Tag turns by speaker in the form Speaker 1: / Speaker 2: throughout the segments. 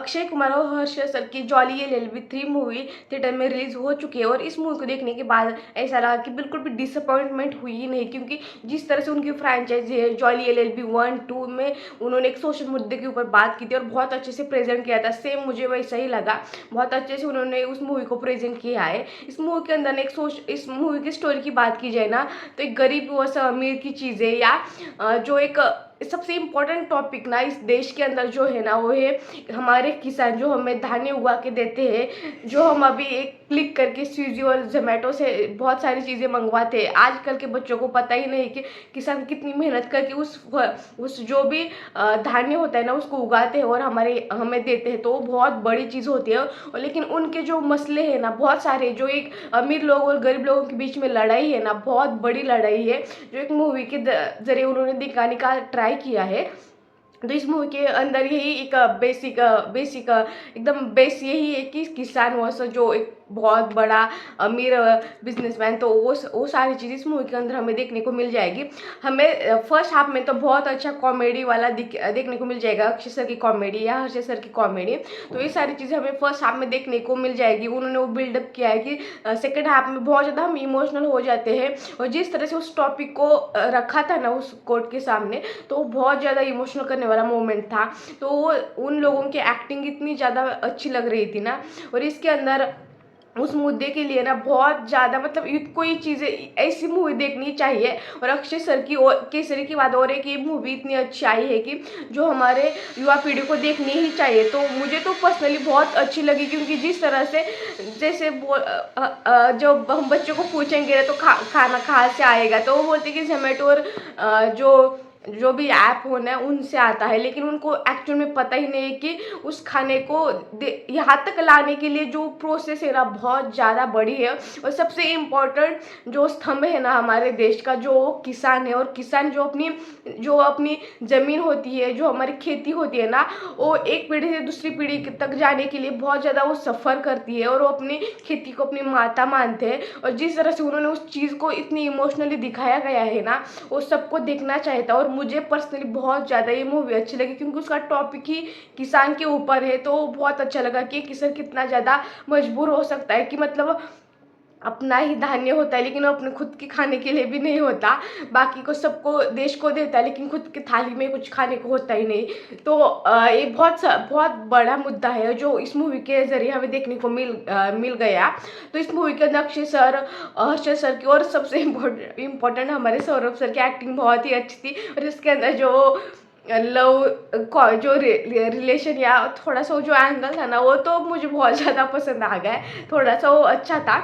Speaker 1: अक्षय कुमार और हर्ष सर की jolly LLB 3 movie theatre में रिलीज हो चुकी है और इस मूवी को देखने के बाद ऐसा लगा कि बिल्कुल भी डिसअपॉइंटमेंट हुई ही नहीं, क्योंकि जिस तरह से उनकी फ्रेंचाइजी है जॉली एलएलबी 1-2 में उन्होंने एक सोशल मुद्दे के ऊपर बात की थी और बहुत अच्छे से प्रेजेंट किया था। सेम मुझे वैसा ही लगा, बहुत अच्छे से उन्होंने उस मूवी को प्रेजेंट किया है। इस मूवी के अंदर इस मूवी की स्टोरी की बात की जाए ना, तो एक गरीब वर्सेस अमीर की चीज़ें या जो एक सबसे इम्पोर्टेंट टॉपिक ना इस देश के अंदर जो है ना, वो है हमारे किसान जो हमें धान्य उगा के देते हैं, जो हम अभी एक क्लिक करके स्विगी और जोमेटो से बहुत सारी चीज़ें मंगवाते हैं। आजकल के बच्चों को पता ही नहीं कि किसान कितनी मेहनत करके उस जो भी धान्य होता है ना उसको उगाते हैं और हमें देते हैं, तो वो बहुत बड़ी चीज़ होती है। और लेकिन उनके जो मसले हैं ना बहुत सारे, जो एक अमीर लोग और गरीब लोगों के बीच में लड़ाई है ना, बहुत बड़ी लड़ाई है, जो एक मूवी के जरिए उन्होंने दिखाने का ट्राई किया है। तो इस मूवी के अंदर यही एक बेसिक बेसिक एकदम बेस यही है कि किसान वर्सेस जो एक बहुत बड़ा अमीर बिजनेसमैन, तो वो सारी चीज़ इस मूवी के अंदर हमें देखने को मिल जाएगी। हमें फर्स्ट हाफ में तो बहुत अच्छा कॉमेडी वाला देखने को मिल जाएगा, अक्षय सर की कॉमेडी या हर्ष सर की कॉमेडी, तो ये सारी चीज़ें हमें फर्स्ट हाफ में देखने को मिल जाएगी। उन्होंने वो बिल्डअप किया है कि सेकेंड हाफ में बहुत ज़्यादा हम इमोशनल हो जाते हैं, और जिस तरह से उस टॉपिक को रखा था ना उस कोर्ट के सामने, तो वो बहुत ज़्यादा इमोशनल करने वाला मोमेंट था। तो उन लोगों की एक्टिंग इतनी ज़्यादा अच्छी लग रही थी ना, और इसके अंदर उस मुद्दे के लिए ना बहुत ज़्यादा मतलब कोई चीज़ें ऐसी मूवी देखनी चाहिए। और अक्षय सर की और केसरी की बात और है कि ये मूवी इतनी अच्छी आई है कि जो हमारे युवा पीढ़ी को देखनी ही चाहिए। तो मुझे तो पर्सनली बहुत अच्छी लगी, क्योंकि जिस तरह से जैसे जब हम बच्चों को पूछेंगे तो खाना कहाँ से आएगा, तो वो बोलते कि जोमेटो और जो भी ऐप होना है उनसे आता है, लेकिन उनको एक्चुअल में पता ही नहीं है कि उस खाने को यहाँ तक लाने के लिए जो प्रोसेस है ना बहुत ज़्यादा बड़ी है। और सबसे इम्पोर्टेंट जो स्तंभ है ना हमारे देश का, जो किसान है, और किसान जो अपनी ज़मीन होती है, जो हमारी खेती होती है ना, वो एक पीढ़ी से दूसरी पीढ़ी तक जाने के लिए बहुत ज़्यादा वो सफ़र करती है, और वो अपनी खेती को अपनी माता मानते हैं। और जिस तरह से उन्होंने उस चीज़ को इतनी इमोशनली दिखाया गया है ना, वो सबको देखना चाहिए था। और मुझे पर्सनली बहुत ज़्यादा ये मूवी अच्छी लगी, क्योंकि उसका टॉपिक ही किसान के ऊपर है। तो बहुत अच्छा लगा कि किसान कितना ज़्यादा मजबूर हो सकता है कि मतलब अपना ही धान्य होता है, लेकिन वो अपने खुद के खाने के लिए भी नहीं होता, बाकी को सबको देश को देता है, लेकिन खुद की थाली में कुछ खाने को होता ही नहीं। तो ये बहुत बड़ा मुद्दा है जो इस मूवी के जरिए हमें देखने को मिल गया। तो इस मूवी के अंदर अक्षय सर, हर्ष सर की, और सबसे इम्पोर्टेंट हमारे सौरभ सर की एक्टिंग बहुत ही अच्छी थी। और इसके अंदर जो जो रिलेशन या थोड़ा सा जो एंगल था ना, वो तो मुझे बहुत ज़्यादा पसंद आ गया, थोड़ा सा वो अच्छा था।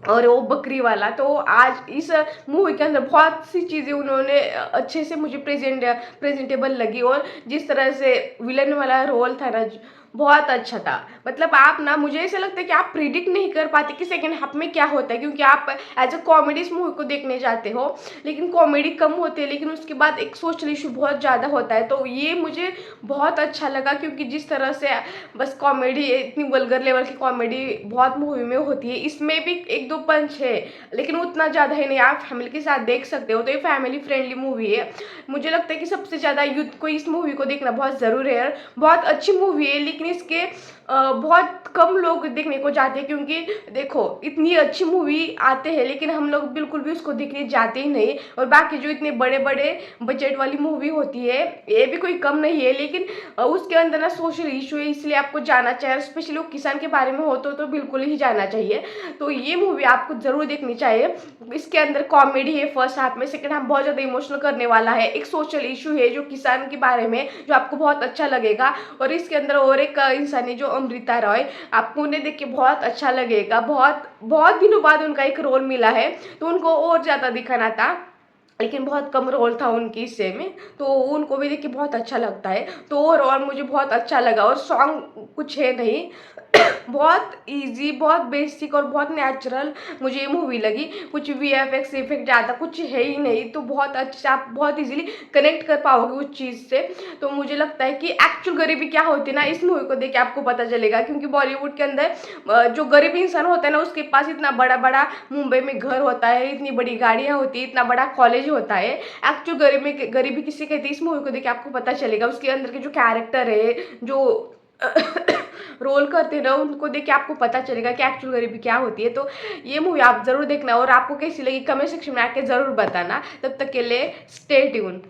Speaker 1: और वो बकरी वाला, तो आज इस मूवी के अंदर बहुत सी चीज़ें उन्होंने अच्छे से मुझे प्रेजेंटेबल लगी। और जिस तरह से विलन वाला रोल था ना बहुत अच्छा था। मतलब आप ना, मुझे ऐसा लगता है कि आप प्रिडिक्ट नहीं कर पाते कि सेकेंड हाफ में क्या होता है, क्योंकि आप एज अ कॉमेडी इस मूवी को देखने जाते हो, लेकिन कॉमेडी कम होती है, लेकिन उसके बाद एक सोशल इशू बहुत ज़्यादा होता है। तो ये मुझे बहुत अच्छा लगा, क्योंकि जिस तरह से बस कॉमेडी, इतनी वल्गर लेवल की कॉमेडी बहुत मूवी में होती है, इसमें भी एक दो पंच है, लेकिन उतना ज़्यादा है नहीं, आप फैमिली के साथ देख सकते हो। तो ये फैमिली फ्रेंडली मूवी है। मुझे लगता है कि सबसे ज़्यादा यूथ को इस मूवी को देखना बहुत ज़रूरी है। बहुत अच्छी मूवी है, लेकिन इसके बहुत कम लोग देखने को जाते हैं, क्योंकि देखो इतनी अच्छी मूवी आते हैं, लेकिन हम लोग बिल्कुल भी उसको देखने जाते ही नहीं। और बाकी जो इतने बड़े बड़े बजट वाली मूवी होती है, ये भी कोई कम नहीं है, लेकिन उसके अंदर ना सोशल इशू है, इसलिए आपको जाना चाहिए। स्पेशली वो किसान के बारे में हो तो बिल्कुल ही जाना चाहिए। तो ये मूवी आपको ज़रूर देखनी चाहिए। इसके अंदर कॉमेडी है फर्स्ट हाफ में, सेकेंड हाफ बहुत ज़्यादा इमोशनल करने वाला है। एक सोशल इशू है जो किसान के बारे में, जो आपको बहुत अच्छा लगेगा। और इसके अंदर और एक इंसान है जो अमृता रॉय, आपको उन्हें देख के बहुत अच्छा लगेगा। बहुत बहुत दिनों बाद उनका एक रोल मिला है, तो उनको और ज़्यादा दिखाना था, लेकिन बहुत कम रोल था उनकी हिस्से में, तो उनको भी देख के बहुत अच्छा लगता है। तो ओवरऑल मुझे बहुत अच्छा लगा। और सॉन्ग कुछ है नहीं बहुत इजी, बहुत बेसिक और बहुत नेचुरल मुझे ये मूवी लगी। कुछ वीएफएक्स इफेक्ट ज़्यादा कुछ है ही नहीं, तो बहुत अच्छा, आप बहुत इजीली कनेक्ट कर पाओगे उस चीज़ से। तो मुझे लगता है कि एक्चुअल गरीबी क्या होती है ना, इस मूवी को देख के आपको पता चलेगा। क्योंकि बॉलीवुड के अंदर जो गरीब इंसान होता है ना, उसके पास इतना बड़ा बड़ा मुंबई में घर होता है, इतनी बड़ी गाड़ियाँ होती है, इतना बड़ा कॉलेज होता है। एक्चुअल गरीबी किसे कहती है, इस मूवी को देख के आपको पता चलेगा। उसके अंदर के जो कैरेक्टर है, जो रोल करते हैं ना, उनको देख के आपको पता चलेगा कि एक्चुअल गरीबी क्या होती है। तो ये मूवी आप ज़रूर देखना और आपको कैसी लगी कमेंट सेक्शन में आके ज़रूर बताना। तब तक के लिए स्टे ट्यून।